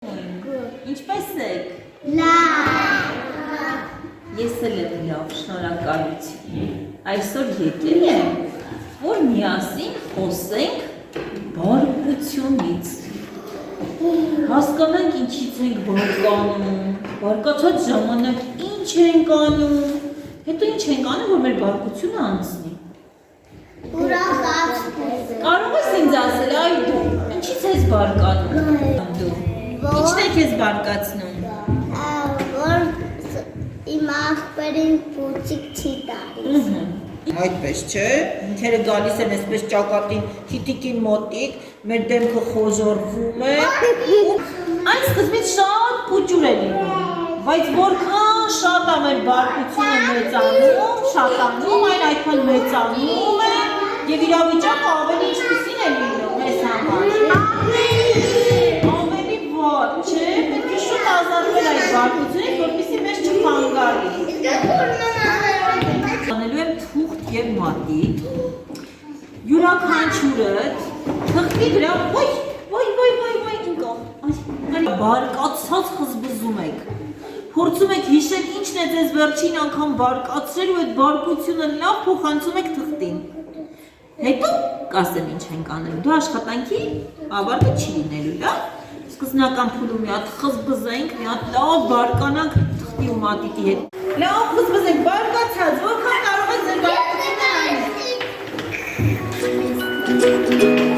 Ինչպես եք։ Լավ։ Ես էլ եմ լավ, շնորհակալություն։ Այսօր եկել եմ, որ միասին խոսենք բարկությունից։ Հասկանանք ինչից ենք բարկանում, բարկացած ժամանակ ինչ ենք անում, հետո ինչ ենք անում, որ մեր բարկությունը անցնի։ Կարող ես ինձ ասել, այ դու, ինչից ես բարկանում դու։ Ինչն է քեզ բարկացնում։ Որ իմ աղբերին փոքրիկ չի տալիս։ Այդպես չէ, ինքերը գալիս են այսպես ճակատին հիտիկին մոտիկ, մեր դեմքը խոժորվում է։ Այն սկզբից շատ փուճուր է լինում, բայց որքան շատ է մեր բարկությունը մեծանում, շատանում, այն այդքան մեծանում է եւ իրավիճակը ավելի ինչպիսին է լինում մեզ համար։ Ավելի վատ, չէ, պետք է շուտ ազատվել այդ բարկությունից, որպեսզի մեզ չխանգարի։ Անելու եմ թուղթ եւ մատիտ, յուրաքանչյուրը թղթի վրա, բարկացած խզբզում եք, փորձում եք հիշել ինչն է ձեզ վերջին անգամ բարկացրել ու այդ բարկությունը լավ փոխանցում եք թղթին։ Հետո կասեմ ինչ ենք անելու, դու աշխատանքի ավարտը չի լինելու, լավ։ Սկզբնական փուլում մի հատ խզբզենք, մի հատ լավ բարկանանք թղթի ու մատիտի հետ։ Լավ խզբզենք, բարկացած, որքան կարող եք ձեր բարկությունը անել։